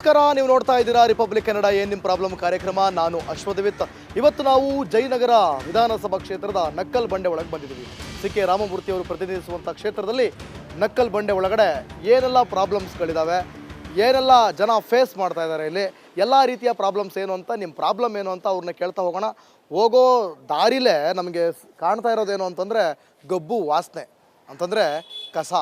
ನಮಸ್ಕಾರ, ನೀವು ನೋಡ್ತಾ ಇದ್ದೀರಾ ರಿಪಬ್ಲಿಕ್ ಕನ್ನಡ ಏನ್ ನಿಮ್ಮ ಪ್ರಾಬ್ಲಮ್ ಕಾರ್ಯಕ್ರಮ. ನಾನು ಅಶ್ವಥವಿತ್. ಇವತ್ತು ನಾವು ಜಯನಗರ ವಿಧಾನಸಭಾ ಕ್ಷೇತ್ರದ ನಕ್ಕಲ್ ಬಂಡೆ ಒಳಗೆ ಬಂದಿದ್ದೀವಿ. ಸಿ.ಕೆ. ರಾಮಮೂರ್ತಿ ಅವರು ಪ್ರತಿನಿಧಿಸುವಂಥ ಕ್ಷೇತ್ರದಲ್ಲಿ ನಕ್ಕಲ್ ಬಂಡೆ ಒಳಗಡೆ ಏನೆಲ್ಲ ಪ್ರಾಬ್ಲಮ್ಸ್ಗಳಿದ್ದಾವೆ, ಏನೆಲ್ಲ ಜನ ಫೇಸ್ ಮಾಡ್ತಾ ಇದ್ದಾರೆ, ಇಲ್ಲಿ ಎಲ್ಲ ರೀತಿಯ ಪ್ರಾಬ್ಲಮ್ಸ್ ಏನು ಅಂತ, ನಿಮ್ಮ ಪ್ರಾಬ್ಲಮ್ ಏನು ಅಂತ ಅವ್ರನ್ನ ಕೇಳ್ತಾ ಹೋಗೋಣ. ಹೋಗೋ ದಾರಿಲೇ ನಮಗೆ ಕಾಣ್ತಾ ಇರೋದೇನು ಅಂತಂದರೆ ಗಬ್ಬು ವಾಸನೆ, ಅಂತಂದರೆ ಕಸ.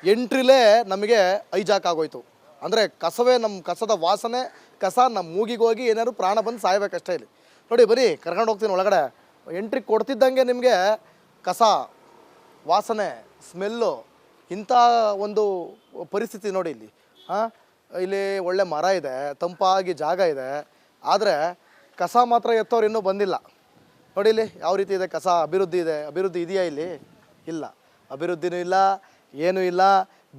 ಎಂಟ್ರಿಲೇ ನಮಗೆ ಐಜಾಕ್ ಆಗೋಯ್ತು. ಅಂದರೆ ಕಸವೇ, ನಮ್ಮ ಕಸದ ವಾಸನೆ, ಕಸ ನಮ್ಮ ಮೂಗಿಗೆ ಹೋಗಿ ಏನಾದ್ರು ಪ್ರಾಣ ಬಂದು ಸಾಯಬೇಕಷ್ಟೇ. ಇಲ್ಲಿ ನೋಡಿ, ಬನ್ನಿ ಕರ್ಕೊಂಡು ಹೋಗ್ತೀನಿ ಒಳಗಡೆ. ಎಂಟ್ರಿ ಕೊಡ್ತಿದ್ದಂಗೆ ನಿಮಗೆ ಕಸ ವಾಸನೆ, ಸ್ಮೆಲ್ಲು, ಇಂಥ ಒಂದು ಪರಿಸ್ಥಿತಿ ನೋಡಿ ಇಲ್ಲಿ. ಇಲ್ಲಿ ಒಳ್ಳೆ ಮರ ಇದೆ, ತಂಪಾಗಿ ಜಾಗ ಇದೆ, ಆದರೆ ಕಸ ಮಾತ್ರ ಎತ್ತೋರು ಇನ್ನೂ ಬಂದಿಲ್ಲ. ನೋಡಿ ಇಲ್ಲಿ ಯಾವ ರೀತಿ ಇದೆ ಕಸ. ಅಭಿವೃದ್ಧಿ ಇದೆ, ಅಭಿವೃದ್ಧಿ ಇದೆಯಾ ಇಲ್ಲಿ? ಇಲ್ಲ, ಅಭಿವೃದ್ಧಿನೂ ಇಲ್ಲ, ಏನೂ ಇಲ್ಲ.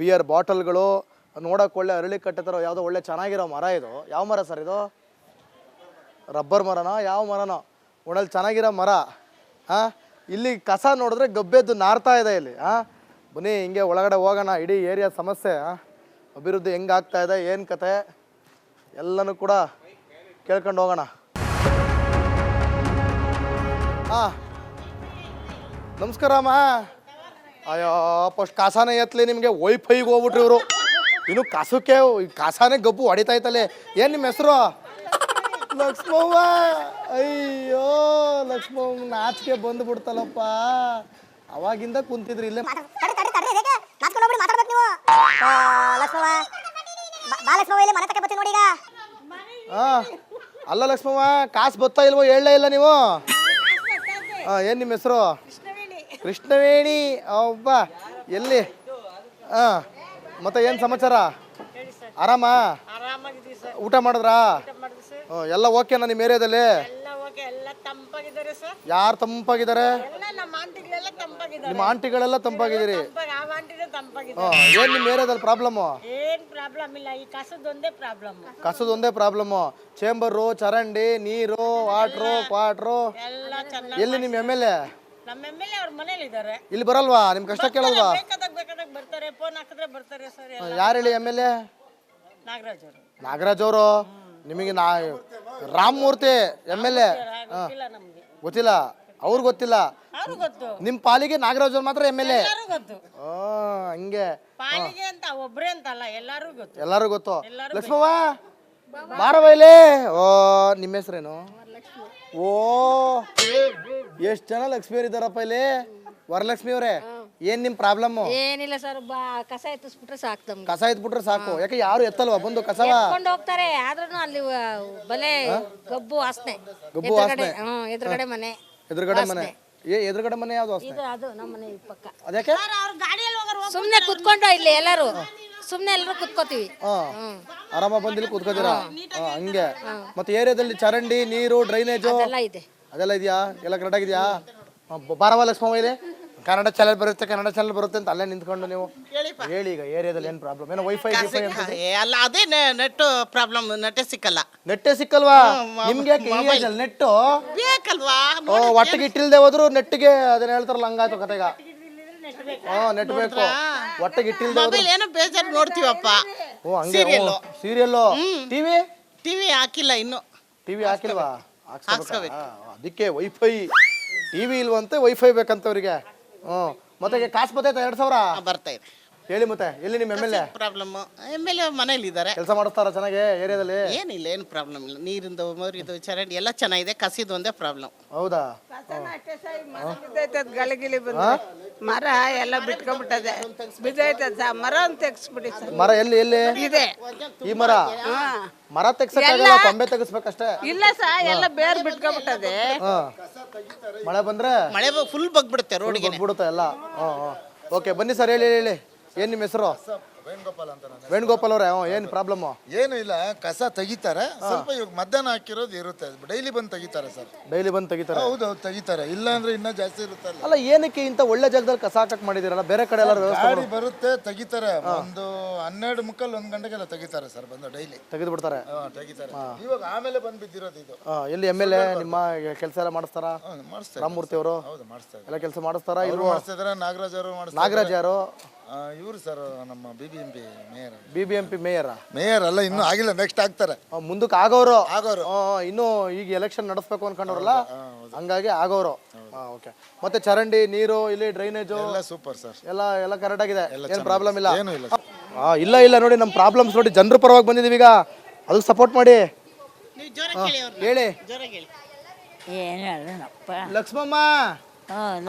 ಬಿಯರ್ ಬಾಟಲ್ಗಳು, ನೋಡೋಕೆ ಒಳ್ಳೆ ಅರಳಿ ಕಟ್ಟೆತಾರೋ ಯಾವುದೋ ಒಳ್ಳೆ ಚೆನ್ನಾಗಿರೋ ಮರ. ಇದು ಯಾವ ಮರ ಸರ್? ಇದು ರಬ್ಬರ್ ಮರನೋ ಯಾವ ಮರನೋ? ಒಳ್ಳೆ ಚೆನ್ನಾಗಿರೋ ಮರ. ಇಲ್ಲಿ ಕಸ ನೋಡಿದ್ರೆ ಗಬ್ಬೆದ್ದು ನಾರ್ತಾ ಇದೆ ಇಲ್ಲಿ. ಬನ್ನಿ ಹಿಂಗೆ ಒಳಗಡೆ ಹೋಗೋಣ. ಇಡೀ ಏರಿಯಾ ಸಮಸ್ಯೆ, ಅಭಿವೃದ್ಧಿ ಹೆಂಗಾಗ್ತಾ ಇದೆ, ಏನು ಕತೆ ಎಲ್ಲನೂ ಕೂಡ ಕೇಳ್ಕೊಂಡು ಹೋಗೋಣ. ನಮಸ್ಕಾರ ಅಮ್ಮ. ಅಯ್ಯೋ, ಫಸ್ಟ್ ಕಸಾನೇ ಎತ್ತಲಿ, ನಿಮಗೆ ವೈಫೈಗೆ ಹೋಗ್ಬಿಟ್ರಿ ಇವರು. ಇನ್ನು ಕಸಕ್ಕೆ ಕಸಾನೇ ಗಬ್ಬು ಹೊಡಿತಾಯ್ತಲ್ಲೇ. ಏನು ನಿಮ್ಮ ಹೆಸರು? ಲಕ್ಷ್ಮವ್ವ. ಅಯ್ಯೋ ಲಕ್ಷ್ಮವ್ವ, ನಾಚಿಕೆ ಬಂದುಬಿಡ್ತಲ್ಲಪ್ಪ. ಅವಾಗಿಂದ ಕುಂತಿದ್ರಿ ಇಲ್ಲೇ. ಅಲ್ಲ ಲಕ್ಷ್ಮವ್ವ, ಕಾಸು ಬತ್ತಾ ಇಲ್ವೋ ಹೇಳಲೇ ಇಲ್ಲ ನೀವು. ಏನು ನಿಮ್ಮ ಹೆಸರು? ಕೃಷ್ಣವೇಣಿ. ಒಬ್ಬ ಎಲ್ಲಿ? ಮತ್ತೆ ಏನು ಸಮಾಚಾರ? ಆರಾಮ? ಊಟ ಮಾಡಿದ್ರಾ? ಎಲ್ಲ ಓಕೆನಾ ನಿಮ್ಮ ಏರಿಯಾದಲ್ಲಿ? ಯಾರು ತಂಪಾಗಿದ್ದಾರೆ? ನಿಮ್ಮ ಆಂಟಿಗಳೆಲ್ಲ ತಂಪಾಗಿದ್ದೀರಿ? ಏನು ನಿಮ್ಮ ಏರಿಯಾದಲ್ಲಿ ಪ್ರಾಬ್ಲಮ್ಮು? ಕಸದೊಂದೇ ಪ್ರಾಬ್ಲಮ್ಮು. ಚೇಂಬರು, ಚರಂಡಿ, ನೀರು, ವಾಟ್ರು. ಎಲ್ಲಿ ನಿಮ್ಮ ಎಮ್ ಎಲ್ ಎ? ಇಲ್ಲಿ ಬರಲ್ವಾ? ನಿಮ್ ಕಷ್ಟ ಕೇಳಲ್ವಾ? ಯಾರು ಹೇಳಿ ಎಮ್ ಎಲ್ ಎ? ನಾಗರಾಜ್ ಅವರು. ನಿಮಗೆ ರಾಮಮೂರ್ತಿ ಎಮ್ ಎಲ್ ಎ ಗೊತ್ತಿಲ್ಲ? ಅವ್ರು ಗೊತ್ತಿಲ್ಲ? ನಿಮ್ ಪಾಲಿಗೆ ನಾಗರಾಜ್ ಅವ್ರು ಮಾತ್ರ ಎಮ್ ಎಲ್ ಎ? ಹಂಗೆ ಎಲ್ಲಾರು ಗೊತ್ತು. ಲಕ್ಷ್ಮವ್ವ ಬಾರವ್ವ ಇಲ್ಲಿ. ಓ, ನಿಮ್ಮ ಹೆಸರೇನು? ಓ, ಎಷ್ಟು ಜನ ಲಕ್ಷ್ಮಿಯವ್ರು ಇದ್ದಾರಪ್ಪ ಇಲ್ಲಿ. ವರಲಕ್ಷ್ಮಿ ಅವರೇ, ಏನ್ ನಿಮ್ ಪ್ರಾಬ್ಲಮ್? ಏನಿಲ್ಲ ಸರ್, ಕಸ ಎತ್ತಿಸ್ಬಿಟ್ರೆ ಸಾಕು ನಮ್ಗೆ. ಕಸ ಎತ್ಬಿಟ್ರೆ ಸಾಕು? ಯಾಕೆ ಯಾರು ಎತ್ತಲ್ವಾ ಬಂದು ಕಸವ? ಎತ್ಕೊಂಡು ಹೋಗ್ತಾರೆ, ಆದ್ರೂ ಅಲ್ಲಿ ಬಲೆ ಗಬ್ಬು ವಾಸನೆ. ಗಬ್ಬು ವಾಸನೆ. ಎದುರುಗಡೆ ಮನೆ. ಎದುರುಗಡೆ ಮನೆ? ಎದುರುಗಡೆ ಮನೆ ಯಾವ್ದು ವಾಸನೆ? ಇದು ಅದು ನಮ್ಮ ಮನೆ ಪಕ್ಕ. ಅದಕ್ಕೆ ಸುಮ್ನೆ ಕುತ್ಕೊಂಡು ಇಲ್ಲಿ ಎಲ್ಲರೂ ಕುತ್ಕೋತೀವಿ. ಆರಾಮ ಬಂದಿಲ್ಲ ಕೂತ್ಕೋತೀರಾ? ಹಂಗೆ. ಮತ್ತೆ ಏರಿಯಾದಲ್ಲಿ ಚರಂಡಿ, ನೀರು, ಡ್ರೈನೇಜು ಅದೆಲ್ಲ ಇದೆಯಾ? ಎಲ್ಲ ಕರೆಕ್ಟ್ ಆಗಿದೆಯಾ? ಬಾರವ ಲಕ್ಷ್ಮವ್ವ ಇಲ್ಲಿ. ಕನ್ನಡ ಚಾನಲ್ ಬರುತ್ತೆ ಅಂತ ಅಲ್ಲೇ ನಿಂತ್ಕೊಂಡು ನೀವು ಹೇಳಿ. ಈಗ ಏರಿಯಾದಲ್ಲಿ ಏನು ಪ್ರಾಬ್ಲಮ್? ಏನೋ ವೈಫೈ ಅಲ್ಲ, ಅದೇ ನೆಟ್ ಪ್ರಾಬ್ಲಮ್. ನೆಟ್ಟೇ ಸಿಕ್ಕಲ್ವಾ ನಿಮ್ಗೆ? ನೆಟ್ಟು ಬೇಕಲ್ವಾ? ಒಟ್ಟಿಗೆ ಇಟ್ಟಿಲ್ದೆ ಹೋದ್ರು ನೆಟ್ಟಿಗೆ ಅದನ್ನ ಹೇಳ್ತಾರಲ್ಲ, ಹಂಗಾಯ್ತು ಕತೆಗ. ನೆಟ್ ಬೇಕು, ಒಟ್ಟಿಗೆ ಇಟ್ಟಿಲ್ದೆ ಮೊಬೈಲ್ ಏನೋ ಬೇಜಾರು ನೋಡ್ತೀವಪ್ಪ. ಸೀರಿಯಲ್ಲು. ಟಿವಿ ಹಾಕಿಲ್ಲ ಇನ್ನು. ಟಿವಿ ಹಾಕಿಲ್ವಾ? ಅದಕ್ಕೆ ವೈಫೈ. ಟಿವಿ ಇಲ್ವಂತೆ, ವೈಫೈ ಬೇಕಂತ ಅವ್ರಿಗೆ. ಮತ್ತೆ ಕಾಸು ಬರ್ತೈತೆ 2000 ಬರ್ತಾ ಇದೆ. ಹೇಳಿ. ಮತ್ತೆ ಎಲ್ಲಿ ನಿಮ್ಮ M L A? Problem. M L A ಮನೇಲಿ ಇದ್ದಾರೆ. ಕೆಲಸ ಮಾಡಿಸ್ತಾರ ಚೆನ್ನಾಗಿ ಏರಿಯಾದಲ್ಲಿ? ಏನಿಲ್ಲ, ಏನು ಪ್ರಾಬ್ಲಮ್ ಇಲ್ಲ. ನೀರಿಂದು, ಮರಿದು, ಚರಂಡಿ ಎಲ್ಲ ಚೆನ್ನಾಗಿದೆ. ಕಸಿದು ಒಂದೇ ಪ್ರಾಬ್ಲಮ್. ಹೌದಾ? ಗಳಿಗಿಲಿ ಬಂದ ಮರ ಎಲ್ಲ ಬಿಟ್ಕೊಂಡ್ಬಿಟ್ಟದೆ, ಬಿದ್ದೈತದ. ಮರ ಅಂತ ತೆಗ್ಸ್ಬಿಡಿ ಸರ್. ಮರ ಎಲ್ಲಿ ಇದೆ ಈ ಮರ? ಮರ ತೆಗ್ಸಕ್ಕಾಗಲ್ಲ, ಕೊಂಬೆ ತೆಗಿಸ್ಬೇಕಷ್ಟೇ. ಇಲ್ಲ ಸರ್, ಎಲ್ಲ ಬೇರ್ ಬಿಟ್ಕೊಂಡ್ಬಿಟ್ಟದೆ. ಮಳೆ ಬಂದ್ರೆ ಮಳೆ ಫುಲ್ ಬಗ್ಬಿಡುತ್ತೆ ರೋಡ್ಗೆ, ಬಿಡುತ್ತೆ ಎಲ್ಲ. ಓಕೆ, ಬನ್ನಿ ಸರ್, ಹೇಳಿ. ಏನ್ ನಿಮ್ಮ ಹೆಸರು? ವೇಣುಗೋಪಾಲ್ ಅವರೇ, ಏನು ಪ್ರಾಬ್ಲಮ್? ಏನು ಇಲ್ಲ, ಕಸ ತೆಗಿತಾರೆ. ಸ್ವಲ್ಪ ಇವಾಗ ಮಧ್ಯಾಹ್ನ ಹಾಕಿರೋದು ಇರುತ್ತೆ, ಡೈಲಿ ಬಂದು ತೆಗಿತಾರೆ ಸರ್. ಡೈಲಿ ಬಂದು ತೆಗಿತಾರೆ? ಹೌದು, ತೆಗಿತಾರೆ. ಇಲ್ಲ ಅಂದ್ರೆ ಇನ್ನೂ ಜಾಸ್ತಿ ಇರುತ್ತೆ. ಅಲ್ಲ, ಏನಕ್ಕೆ ಇಂಥ ಒಳ್ಳೆ ಜಾಗದಲ್ಲಿ ಕಸ ಹಾಕಕ್ ಮಾಡಿದಿರಲ್ಲ? ಬೇರೆ ಕಡೆ ಎಲ್ಲ ಗಾಡಿ ಬರುತ್ತೆ, ತೆಗಿತಾರೆ. ಒಂದು 12 ಮುಕ್ಕಾಲು 1 ಗಂಟೆಗೆಲ್ಲ ತೆಗಿತಾರೆ ಸರ್, ಬಂದು ಡೈಲಿ ತೆಗೆದು ಬಿಡ್ತಾರೆ. ತೆಗಿತಾರೆ. ಇವಾಗ ಆಮೇಲೆ ಬಂದು ಬಿದ್ದಿರೋದು ಇದು. ಎಲ್ಲಿ ಎಮ್ ಎಲ್ ಎ ನಿಮ್ಮ ಕೆಲಸ ಎಲ್ಲ ಮಾಡಿಸ್ತಾರಾ? ರಾಮಮೂರ್ತಿ ಅವರು ಹೌದು, ಮಾಡಿಸ್ತಾರೆ. ಎಲ್ಲ ಕೆಲಸ ಮಾಡಿಸ್ತಾರಾ? ಇವರು ಮಾಡಿಸ್ತಿದ್ದಾರೆ. ನಾಗರಾಜ್ ಅವರು ಮಾಡಿಸ್ತಾರೆ. ನಾಗರಾಜ್ ಯಾರು? ಇವರು ಸರ್ ನಮ್ಮ BBMP mayor. BBMP mayor mayor ಅಲ್ಲ, ಇನ್ನೂ ಆಗಿಲ್ಲ, ನೆಕ್ಸ್ಟ್ ಆಗ್ತಾರೆ. ಮುಂದಕ್ಕೆ ಆಗೋರು ಆಗೋರು. ಇನ್ನು ಈಗ ಎಲೆಕ್ಷನ್ ನಡೆಸ್ಬೇಕು ಅನ್ಕೊಂಡವ್ರಲ್ಲ, ಹಂಗಾಗಿ ಆಗೋರು. ಓಕೆ. ಮತ್ತೆ ಚರಂಡಿ, ನೀರು, ಇಲ್ಲಿ ಡ್ರೈನೇಜು ಎಲ್ಲ ಸೂಪರ್ ಸರ್. ಎಲ್ಲ ಕರೆಕ್ಟ್ ಆಗಿದೆ, ಏನು ಪ್ರಾಬ್ಲಮ್ ಇಲ್ಲ. ಏನೂ ಇಲ್ಲ. ಇಲ್ಲ ನೋಡಿ, ನಮ್ಮ ಪ್ರಾಬ್ಲಮ್ಸ್ ನೋಡಿ, ಜನರ ಪರವಾಗಿ ಬಂದಿದ್ದೀವಿ ಈಗ, ಅದಕ್ಕೆ ಸಪೋರ್ಟ್ ಮಾಡಿ. ನೀವು ಜೋರ ಕೇಳಿ ಅವ್ರನ್ನ. ಹೇಳಿ. ಜೋರ ಕೇಳಿ. ಏನಪ್ಪ ಲಕ್ಷ್ಮಮ್ಮ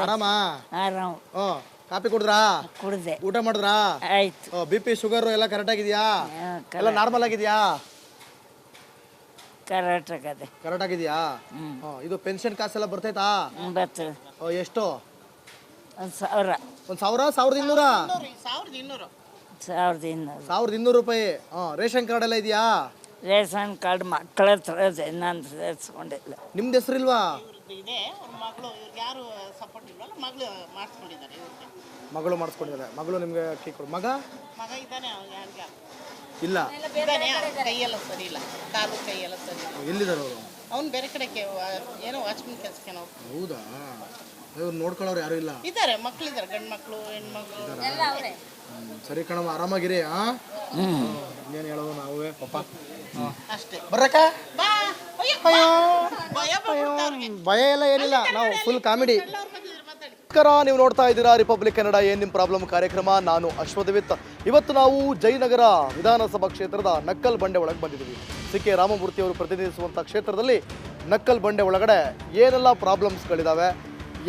ಆರಾಮ? ಆರಾಮ್ ಕಾಪಿ ಕುಡಿದ್ರಾ? ಕುಡ್ದೆ. ಊಟ ಮಾಡಿದ್ರಾ? ಆಯ್ತು. BP ಶುಗರ್ ಎಲ್ಲ ಕರೆಕ್ಟ್ ಆಗಿದ್ಯಾ? ಎಲ್ಲ ನಾರ್ಮಲ್ ಆಗಿದ್ಯಾ? ಕರ್ನಾಟಕದ ಕರೆಕ್ಟ್ ಆಗಿದ್ಯಾ? ಇದು ಪೆನ್ಷನ್ ಕಾಸೆಲ್ಲ ಬರ್ತೈತಾ? ಬರ್ತದೆ. ಎಷ್ಟು? 1,000. 1,000? 1,200? 1,200. 1,200. 1,200 ರೂಪಾಯಿ. ರೇಷನ್ ಕಾರ್ಡ್ ಎಲ್ಲ ಇದೆಯಾ? ರೇಷನ್ ಕಾರ್ಡ್ ಮಕ್ಕಳ ಹತ್ರ ಇದೆ, ನಾನು ಸೇರಿಸ್ಕೊಂಡಿಲ್ಲ. ನಿಮ್ದು ಹೆಸರಿಲ್ವಾ? ಇದೆ ಅವ್ರ ಮಗಳು, ಇವ್ರಿಗೆ ಯಾರು ಸಪೋರ್ಟ್ ಇಲ್ವಲ್ಲ, ಮಗಳು ಮಾಡಿಸ್ಕೊಂಡಿದ್ದಾರೆ ಇವ್ರಿಗೆ. ಮಗಳು ಮಾಡಿಸ್ಕೊಂಡಿದ್ದಾರೆ. ಮಗಳು ನಿಮ್ಗೆ ಅಕ್ಕಿ ಕೊಡು. ಮಗ ಮಗ ಇದ್ದಾನೆ, ಅವ್ನು ಯಾರಿಗೆ ಇಲ್ಲ. ಇದ್ದಾನೆ, ಕೈಯೆಲ್ಲ ಸರಿ ಇಲ್ಲ, ಕಾಲು ಕೈಯೆಲ್ಲ ಸರಿ ಇಲ್ಲ. ಎಲ್ಲಿದ್ದಾರೆ ಅವರು? ಅವ್ನು ಬೇರೆ ಕಡೆಗೆ ಏನೋ ವಾಚ್ಮನ್ ಕೆಲಸಕ್ಕೆ ನಾವು. ಹೌದಾ? ಇವ್ರು ನೋಡ್ಕೊಳ್ಳೋರು ಯಾರು ಇಲ್ಲ? ಇದ್ದಾರೆ, ಮಕ್ಕಳಿದ್ದಾರೆ, ಗಂಡು ಮಕ್ಕಳು, ಹೆಣ್ಮಕ್ಳು. ಸರಿ ಕಣಮ್ಮ, ಆರಾಮಾಗಿರಿ. ಇನ್ನೇನು ಹೇಳೋದು ನಾವೇ ಪಾಪ. ಅಷ್ಟೇ. ಬರ್ರಕ್ಕ. ಬಾ. ಅಯ್ಯೋ, ಭಯ ಬರ್ಬಿಡ್ತು ಅವ್ರಿಗೆ. ಭಯ ಎಲ್ಲ ಏನಿಲ್ಲ, ನಾವು ಫುಲ್ ಕಾಮಿಡಿ. ಎಲ್ಲರೂ ಬಂದಿದ್ರು, ಮಾತಾಡಿ. ನಮಸ್ಕಾರ, ನೀವು ನೋಡ್ತಾ ಇದ್ದೀರಾ ರಿಪಬ್ಲಿಕ್ ಕನ್ನಡ ಏನ್ ನಿಮ್ ಪ್ರಾಬ್ಲಮ್ ಕಾರ್ಯಕ್ರಮ. ನಾನು ಅಶ್ವಥವಿತ್. ಇವತ್ತು ನಾವು ಜಯನಗರ ವಿಧಾನಸಭಾ ಕ್ಷೇತ್ರದ ನಕ್ಕಲ್ ಬಂಡೆ ಒಳಗೆ ಬಂದಿದ್ದೀವಿ. CK ರಾಮಮೂರ್ತಿ ಅವರು ಪ್ರತಿನಿಧಿಸುವಂಥ ಕ್ಷೇತ್ರದಲ್ಲಿ ನಕ್ಕಲ್ ಬಂಡೆ ಒಳಗಡೆ ಏನೆಲ್ಲ ಪ್ರಾಬ್ಲಮ್ಸ್ಗಳಿದ್ದಾವೆ,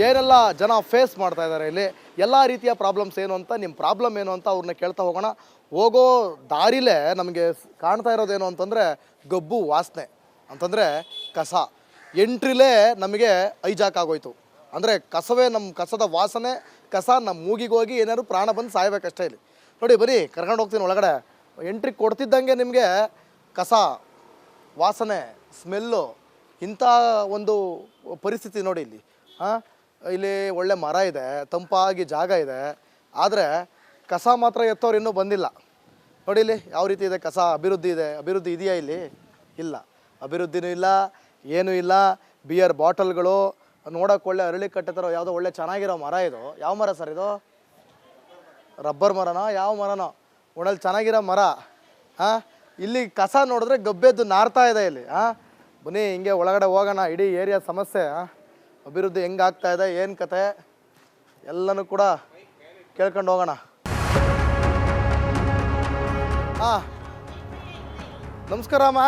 ಏನೆಲ್ಲ ಜನ ಫೇಸ್ ಮಾಡ್ತಾ ಇದ್ದಾರೆ, ಇಲ್ಲಿ ಎಲ್ಲ ರೀತಿಯ ಪ್ರಾಬ್ಲಮ್ಸ್ ಏನು ಅಂತ, ನಿಮ್ಮ ಪ್ರಾಬ್ಲಮ್ ಏನು ಅಂತ ಅವ್ರನ್ನ ಕೇಳ್ತಾ ಹೋಗೋಣ. ಹೋಗೋ ದಾರಿಲೇ ನಮಗೆ ಕಾಣ್ತಾ ಇರೋದೇನು ಅಂತಂದರೆ ಗಬ್ಬು ವಾಸನೆ, ಅಂತಂದರೆ ಕಸ. ಎಂಟ್ರಿಲೇ ನಮಗೆ ಐಜಾಕ್ ಆಗೋಯ್ತು. ಅಂದರೆ ಕಸವೇ, ನಮ್ಮ ಕಸದ ವಾಸನೆ, ಕಸ ನಮ್ಮ ಮೂಗಿಗೆ ಹೋಗಿ ಏನಾದ್ರು ಪ್ರಾಣ ಬಂದು ಸಾಯಬೇಕಷ್ಟೇ. ಇಲ್ಲಿ ನೋಡಿ, ಬರೀ ಕರ್ಕೊಂಡು ಹೋಗ್ತೀನಿ ಒಳಗಡೆ. ಎಂಟ್ರಿ ಕೊಡ್ತಿದ್ದಂಗೆ ನಿಮಗೆ ಕಸ ವಾಸನೆ, ಸ್ಮೆಲ್ಲು, ಇಂಥ ಒಂದು ಪರಿಸ್ಥಿತಿ ನೋಡಿ ಇಲ್ಲಿ. ಇಲ್ಲಿ ಒಳ್ಳೆ ಮರ ಇದೆ, ತಂಪಾಗಿ ಜಾಗ ಇದೆ, ಆದರೆ ಕಸ ಮಾತ್ರ ಎತ್ತೋರು ಇನ್ನೂ ಬಂದಿಲ್ಲ. ನೋಡಿ ಇಲ್ಲಿ ಯಾವ ರೀತಿ ಇದೆ ಕಸ. ಅಭಿವೃದ್ಧಿ ಇದೆ? ಅಭಿವೃದ್ಧಿ ಇದೆಯಾ ಇಲ್ಲಿ? ಇಲ್ಲ, ಅಭಿವೃದ್ಧಿನೂ ಇಲ್ಲ, ಏನೂ ಇಲ್ಲ. ಬಿಯರ್ ಬಾಟಲ್ಗಳು, ನೋಡೋಕೆ ಒಳ್ಳೆ ಅರಳಿ ಕಟ್ಟೆ ಥರ ಯಾವುದೋ ಒಳ್ಳೆ ಚೆನ್ನಾಗಿರೋ ಮರ. ಇದು ಯಾವ ಮರ ಸರ್? ಇದು ರಬ್ಬರ್ ಮರನೋ ಯಾವ ಮರನೋ? ಒಳ್ಳೆ ಚೆನ್ನಾಗಿರೋ ಮರ. ಇಲ್ಲಿ ಕಸ ನೋಡಿದ್ರೆ ಗಬ್ಬೆದ್ದು ನಾರ್ತಾ ಇದೆ ಇಲ್ಲಿ. ಬನ್ನಿ ಹಿಂಗೆ ಒಳಗಡೆ ಹೋಗೋಣ. ಇಡೀ ಏರಿಯಾ ಸಮಸ್ಯೆ, ಅಭಿವೃದ್ಧಿ ಹೆಂಗಾಗ್ತಾ ಇದೆ, ಏನು ಕತೆ ಎಲ್ಲನೂ ಕೂಡ ಕೇಳ್ಕೊಂಡು ಹೋಗೋಣ. ನಮಸ್ಕಾರ ಅಮ್ಮ.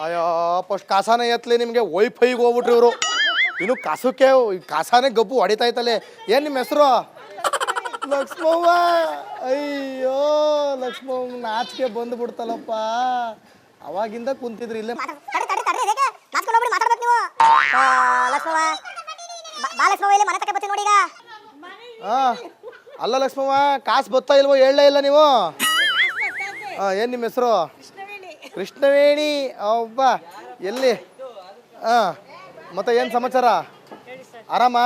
ಅಯ್ಯೋ, ಫಸ್ಟ್ ಕಸಾನೇ ಎತ್ತಲಿ, ನಿಮಗೆ ವೈಫೈಗೆ ಹೋಗ್ಬಿಟ್ರಿ ಇವರು. ಇನ್ನು ಕಸಕ್ಕೆ ಕಸಾನೇ ಗಬ್ಬು ಹೊಡಿತಾ ಇತ್ತಲ್ಲಿ. ಏನು ನಿಮ್ಮ ಹೆಸರು? ಲಕ್ಷ್ಮವ್ವ. ಅಯ್ಯೋ ಲಕ್ಷ್ಮವ್ವ, ನಾಚಿಕೆ ಬಂದುಬಿಡ್ತಲ್ಲಪ್ಪ. ಅವಾಗಿಂದ ಕುಂತಿದ್ರಿ ಇಲ್ಲೇ. ಅಲ್ಲ ಲಕ್ಷ್ಮವ್ವ, ಕಾಸು ಬತ್ತಾ ಇಲ್ವೋ ಹೇಳಲೇ ಇಲ್ಲ ನೀವು. ಏನು ನಿಮ್ಮ ಹೆಸರು? ಕೃಷ್ಣವೇಣಿ. ಒಬ್ಬ ಎಲ್ಲಿ? ಮತ್ತೆ ಏನು ಸಮಾಚಾರ? ಆರಾಮ?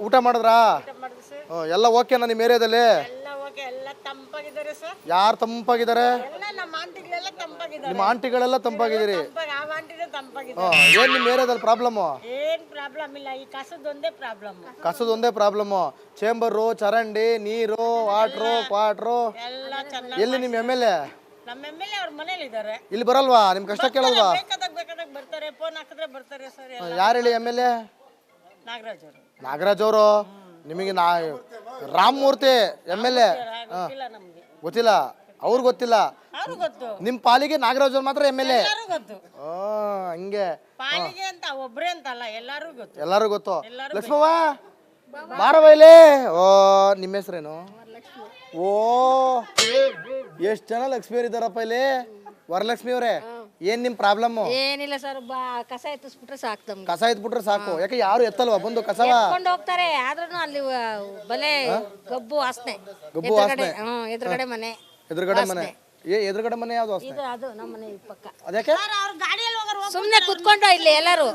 ಊಟ ಮಾಡಿದ್ರಾ? ಎಲ್ಲ ಓಕೆನಾ ನಿಮ್ಮ ಏರಿಯಾದಲ್ಲಿ? ಯಾರು ತಂಪಾಗಿದ್ದಾರೆ? ನಿಮ್ಮ ಆಂಟಿಗಳೆಲ್ಲ ತಂಪಾಗಿದ್ದೀರಿ? ಏನು ನಿಮ್ಮ ಏರಿಯಾದಲ್ಲಿ ಪ್ರಾಬ್ಲಮ್ಮು? ಕಸದೊಂದೇ ಪ್ರಾಬ್ಲಮ್ಮು. ಚೇಂಬರು, ಚರಂಡಿ, ನೀರು, ವಾಟ್ರು. ಎಲ್ಲಿ ನಿಮ್ಮ MLA? ಇಲ್ಲಿ ಬರಲ್ವಾ? ನಿಮ್ ಕಷ್ಟ ಕೇಳಲ್ವಾ? ಯಾರು ಹೇಳಿ MLA? ನಾಗರಾಜ್ ಅವರು. ನಿಮಗೆ ರಾಮಮೂರ್ತಿ MLA ಗೊತ್ತಿಲ್ಲ? ಅವ್ರು ಗೊತ್ತಿಲ್ಲ? ನಿಮ್ ಪಾಲಿಗೆ ನಾಗರಾಜ್ ಅವ್ರು ಮಾತ್ರ MLA? ಹಂಗೆ ಎಲ್ಲಾರು ಗೊತ್ತು. ಲಕ್ಷ್ಮವ್ವ ಬಾರವೈಲಿ. ನಿಮ್ಮ ಹೆಸರೇನು? ಓ, ಎಷ್ಟು ಜನ ಲಕ್ಷ್ಮಿಯವ್ರು ಇದ್ದಾರಪ್ಪ ಇಲ್ಲಿ. ವರಲಕ್ಷ್ಮಿ ಅವರೇ, ಏನ್ ನಿಮ್ ಪ್ರಾಬ್ಲಮ್? ಏನಿಲ್ಲ ಸರ್, ಕಸ ಎತ್ತಿಸ್ಬಿಟ್ರೆ ಸಾಕು ನಮ್ಗೆ. ಕಸ ಎತ್ಬಿಟ್ರೆ ಸಾಕು. ಯಾಕೆ ಯಾರು ಎತ್ತಲ್ವಾ ಬಂದು ಕಸವ? ಎತ್ಕೊಂಡು ಹೋಗ್ತಾರೆ, ಆದ್ರೂ ಅಲ್ಲಿ ಬಲೆ ಗಬ್ಬು ವಾಸನೆ. ಗಬ್ಬು ವಾಸನೆ. ಎದುರುಗಡೆ ಮನೆ. ಎದುರುಗಡೆ ಮನೆ? ಎದುರುಗಡೆ ಮನೆ ಯಾವ್ದು ವಾಸನೆ? ಇದು ಅದು ನಮ್ಮ ಮನೆ ಪಕ್ಕ. ಅದಕ್ಕೆ ಸುಮ್ನೆ ಕುತ್ಕೊಂಡು ಇಲ್ಲಿ ಎಲ್ಲರೂ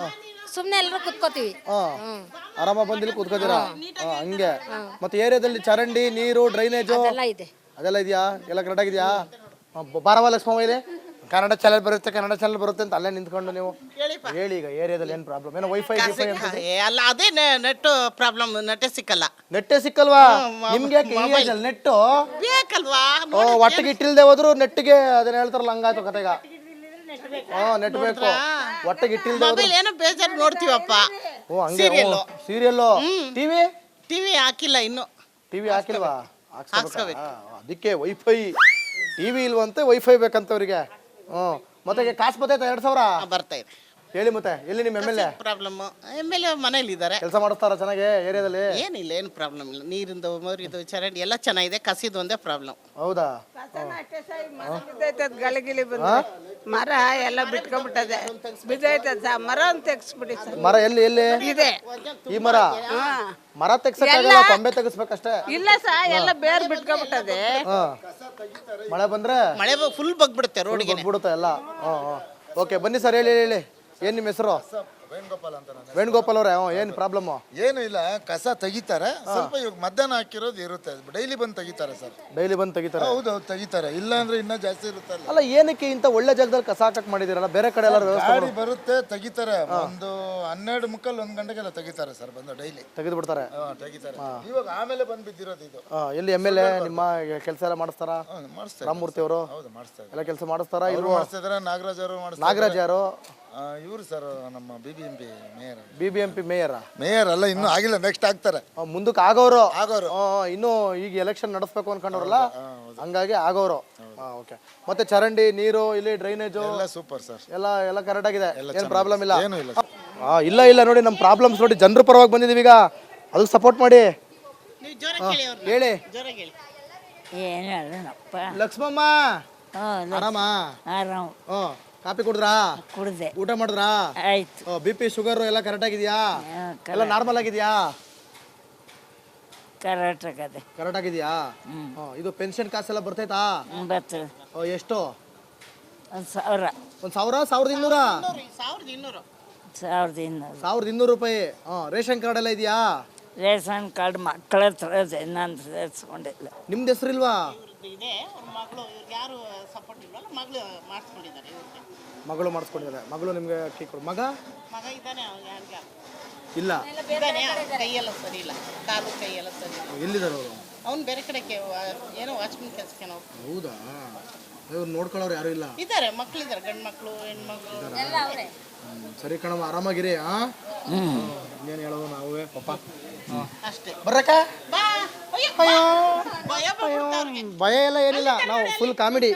ಸುಮ್ನೆ ಎಲ್ಲರೂ ಕುತ್ಕೋತೀವಿ. ಆರಾಮ ಬಂದಿಲ್ಲಿ ಕುತ್ಕೋತೀರಾ? ಹಂಗೆ. ಮತ್ತೆ ಏರಿಯಾದಲ್ಲಿ ಚರಂಡಿ, ನೀರು, ಡ್ರೈನೇಜು ಎಲ್ಲ ಇದೆ. ಅದೆಲ್ಲ ಇದೆಯಾ? ಎಲ್ಲ ಕರೆಕ್ಟ್ ಆಗಿದೆಯಾ? ಬಾರವ ಲಕ್ಷ್ಮವ್ವ ಇಲ್ಲಿ. ಕನ್ನಡ ಚಾನಲ್ ಬರುತ್ತೆ ಅಂತ ಅಲ್ಲೇ ನಿಂತ್ಕೊಂಡು ನೀವು ಹೇಳಿ ಈಗ ಏರಿಯಾದಲ್ಲಿ ಏನು ಪ್ರಾಬ್ಲಮ್ ಏನೋ ವೈಫೈ ಅಲ್ಲ ಅದೇ ನೆಟ್ ಪ್ರಾಬ್ಲಮ್ ನೆಟ್ಟೇ ಸಿಕ್ಕಲ್ಲ. ನೆಟ್ಟೇ ಸಿಕ್ಕಲ್ವಾ ನಿಮ್ಗೆ? ನೆಟ್ಟು ಬೇಕಲ್ವಾ? ಒಟ್ಟಿಗೆ ಇಟ್ಟಿಲ್ದೆ ಹೋದ್ರು ನೆಟ್ಟಿಗೆ ಅದನ್ನ ಹೇಳ್ತಾರಲ್ಲ ಹಂಗಾಯ್ತು ಕತೆಗ. ನೆಟ್ ಬೇಕು ಒಟ್ಟಿಗೆ ಇಟ್ಟಿಲ್ದೆ ಮೊಬೈಲ್ ಏನೋ ಬೇಜಾರು ನೋಡ್ತೀವಪ್ಪ. ಹಂಗೆ ಸೀರಿಯಲ್ಲು ಟಿವಿ ಹಾಕಿಲ್ಲ ಇನ್ನು. ಟಿವಿ ಹಾಕಿಲ್ವಾ? ಅದಕ್ಕೆ ವೈಫೈ ಟಿವಿ ಇಲ್ವಂತೆ ವೈಫೈ ಬೇಕಂತವ್ರಿಗೆ. ಮತ್ತೆ ಕಾಸು ಬರ್ತೈತೆ 2000 ಬರ್ತಾ ಇದೆ. ಹೇಳಿ ಮತ್ತೆ ಎಲ್ಲಿ ನಿಮ್ಮ M L A problem MLA ಮನೇಲಿ ಇದ್ದಾರೆ. ಕೆಲಸ ಮಾಡಿಸ್ತಾರ ಚೆನ್ನಾಗಿ ಏರಿಯಾದಲ್ಲಿ? ಏನಿಲ್ಲ, ಏನು ಪ್ರಾಬ್ಲಮ್ ಇಲ್ಲ. ನೀರಿಂದು ಇದು ಚರಂಡಿ ಎಲ್ಲ ಚೆನ್ನಾಗಿದೆ, ಕಸಿದು ಒಂದೇ ಪ್ರಾಬ್ಲಮ್. ಹೌದಾ? ಗಳಿಗಿಲಿ ಬಂದ ಮರ ಎಲ್ಲ ಬಿಟ್ಕೊಂಡ್ಬಿಟ್ಟದೆ, ಬಿದ್ದೈತದ ಸರ್. ಮರ ಅಂತ ತೆಗ್ಸ್ಬಿಡಿ ಸರ್. ಮರ ಎಲ್ಲಿ ಇದೆ ಈ ಮರ ತೆಗ್ಸಕ್ಕಾಗಲ್ಲ, ಕೊಂಬೆ ತೆಗಿಸ್ಬೇಕಷ್ಟೇ. ಇಲ್ಲ ಸರ್, ಎಲ್ಲ ಬೇರ್ ಬಿಟ್ಕೊಂಡ್ಬಿಟ್ಟದೆ. ಮಳೆ ಬಂದ್ರೆ ಮಳೆ ಫುಲ್ ಬಗ್ಬಿಡುತ್ತೆ ರೋಡ್ಗೆ. ಬಿಡುತ್ತೆ ಎಲ್ಲ. ಓಕೆ ಬನ್ನಿ ಸರ್, ಹೇಳಿ ಏನ್ ನಿಮ್ಮ ಹೆಸರು? ವೇಣುಗೋಪಾಲ್ ಅಂತ ನಾನು. ವೇಣುಗೋಪಾಲ್ ಅವರೇ, ಏನು ಪ್ರಾಬ್ಲಮ್? ಏನು ಇಲ್ಲ, ಕಸ ತೆಗಿತಾರೆ. ಸ್ವಲ್ಪ ಇವಾಗ ಮಧ್ಯಾಹ್ನ ಹಾಕಿರೋದು ಇರುತ್ತೆ, ಡೈಲಿ ಬಂದು ತೆಗಿತಾರೆ ಸರ್. ಡೈಲಿ ಬಂದು ತೆಗಿತಾರೆ? ಹೌದು ತೆಗಿತಾರೆ, ಇಲ್ಲ ಅಂದ್ರೆ ಇನ್ನೂ ಜಾಸ್ತಿ ಇರುತ್ತಲ್ಲ. ಅಲ್ಲ ಏನಕ್ಕೆ ಇಂಥ ಒಳ್ಳೆ ಜಾಗದಲ್ಲಿ ಕಸ ಹಾಕಕ್ ಮಾಡಿದಿರಲ್ಲ? ಬೇರೆ ಕಡೆ ಎಲ್ಲ ವ್ಯವಸ್ಥೆ ಗಾಡಿ ಬರುತ್ತೆ ತೆಗಿತಾರೆ. ಒಂದು 12 ಮುಕ್ಕಾಲು 1 ಗಂಟೆಗೆಲ್ಲ ತೆಗಿತಾರೆ ಸರ್, ಬಂದು ಡೈಲಿ ತೆಗೆದು ಬಿಡ್ತಾರೆ. ತೆಗಿತಾರೆ. ಇವಾಗ ಆಮೇಲೆ ಬಂದು ಬಿದ್ದಿರೋದು ಇದು. ಎಲ್ಲಿ ಎಮ್ ಎಲ್ ಎ ನಿಮ್ಮ ಕೆಲಸ ಎಲ್ಲ ಮಾಡಿಸ್ತಾರ? ಮಾಡಿಸ್ತಾರೆ. ರಾಮಮೂರ್ತಿ ಅವರು ಹೌದು ಮಾಡಿಸ್ತಾರೆ, ಎಲ್ಲ ಕೆಲಸ ಮಾಡಿಸ್ತಾರ? ಇವರು ಮಾಡಿಸ್ತಿದ್ದಾರೆ. ನಾಗರಾಜ್ ಅವರು ಮಾಡಿಸ್ತಾರೆ. ನಾಗರಾಜ್ ಯಾರು? ಇವರು ಸರ್ ನಮ್ಮ BBMP ಮೇಯರ್. BBMP ಮೇಯರ್ ಅಲ್ಲ, ಇನ್ನೂ ಆಗಿಲ್ಲ, ನೆಕ್ಸ್ಟ್ ಆಗ್ತಾರೆ. ಮುಂದಕ್ಕೆ ಆಗೋರು. ಆಗೋರು ಇನ್ನು ಈಗ ಎಲೆಕ್ಷನ್ ನಡೆಸ್ಬೇಕು ಅನ್ಕೊಂಡವ್ರಲ್ಲ, ಹಂಗಾಗಿ ಆಗೋರು. ಓಕೆ. ಮತ್ತೆ ಚರಂಡಿ ನೀರು ಇಲ್ಲಿ ಡ್ರೈನೇಜು ಎಲ್ಲ ಸೂಪರ್ ಸರ್, ಎಲ್ಲ ಕರೆಕ್ಟ್ ಆಗಿದೆ, ಏನು ಪ್ರಾಬ್ಲಮ್ ಇಲ್ಲ? ಏನೂ ಇಲ್ಲ. ಇಲ್ಲ ನೋಡಿ, ನಮ್ಮ ಪ್ರಾಬ್ಲಮ್ಸ್ ನೋಡಿ ಜನರ ಪರವಾಗಿ ಬಂದಿದ್ದೀವಿ ಈಗ, ಅದಕ್ಕೆ ಸಪೋರ್ಟ್ ಮಾಡಿ. ನೀವು ಜೋರಾಗಿ ಹೇಳಿ ಅವ್ರನ್ನ. ಹೇಳಿ. ಜೋರಾಗಿ ಹೇಳಿ. ಏನಪ್ಪ ಲಕ್ಷ್ಮಮ್ಮ ಆರಾಮ? ಆರಾಮ್ ಕಾಪಿ ಕುಡಿದ್ರಾ? ಕುಡ್ದೆ. ಊಟ ಮಾಡಿದ್ರಾ? ಆಯ್ತು. BP ಶುಗರ್ ಎಲ್ಲ ಕರೆಕ್ಟ್ ಆಗಿದ್ಯಾ? ಎಲ್ಲ ನಾರ್ಮಲ್ ಆಗಿದ್ಯಾ? ಕರೆಕ್ಟ್ ಆಗಿದ್ಯಾ? ಇದು ಪೆನ್ಷನ್ ಕಾಸೆಲ್ಲ ಬರ್ತೈತಾ? ಬರ್ತದೆ. ಎಷ್ಟು? 1000. 1000? 1200? 1200 ರೂಪಾಯಿ. ರೇಷನ್ ಕಾರ್ಡ್ ಎಲ್ಲ ಇದೆಯಾ? ರೇಷನ್ ಕಾರ್ಡ್ ಮಕ್ಕಳ ಹತ್ರ ಇದೆ, ನಾನು ಸೇರಿಸ್ಕೊಂಡಿಲ್ಲ. ನಿಮ್ದು ಹೆಸರಿಲ್ವಾ? ಇದೆ ಅವ್ರ ಮಗಳು, ಇವ್ರಿಗೆ ಯಾರು ಸಪೋರ್ಟ್ ಇಲ್ವಲ್ಲ, ಮಗಳು ಮಾಡಿಸ್ಕೊಂಡಿದ್ದಾರೆ. ಇವ್ರಿಗೆ ಮಗಳು ಮಾಡಿಸ್ಕೊಂಡಿದ್ದಾರೆ. ಮಗಳು ನಿಮ್ಗೆ ಅಕ್ಕಿ ಕೊಡು. ಮಗ ಇದ್ದಾನೆ, ಯಾರಿಗೆ ಇಲ್ಲ? ಇದ್ದಾನೆ, ಕೈಯೆಲ್ಲ ಸರಿ ಇಲ್ಲ, ಕಾಲು ಕೈಯೆಲ್ಲ ಸರಿ ಇಲ್ಲ. ಎಲ್ಲಿದ್ದಾರೆ ಅವರು? ಅವ್ನು ಬೇರೆ ಕಡೆಗೆ ಏನೋ ವಾಚ್ಮನ್ ಕೆಲಸಕ್ಕೆ ನಾವು. ಹೌದಾ? ಇವ್ರು ನೋಡ್ಕೊಳ್ಳೋರು ಯಾರು ಇಲ್ಲ? ಇದ್ದಾರೆ, ಮಕ್ಕಳಿದ್ದಾರೆ, ಗಂಡು ಮಕ್ಕಳು ಹೆಣ್ಮಕ್ಳು. ಸರಿ ಕಣಮ್ಮ, ಆರಾಮಾಗಿರಿ. ಇನ್ನೇನು ಹೇಳೋದು ನಾವೇ ಪಾಪ. ಅಷ್ಟೇ. ಬರ್ರಕ್ಕ? ಬಾ. ಅಯ್ಯೋ, ಭಯ ಭಯ ಎಲ್ಲ ಏನಿಲ್ಲ, ನಾವು ಫುಲ್ ಕಾಮಿಡಿ.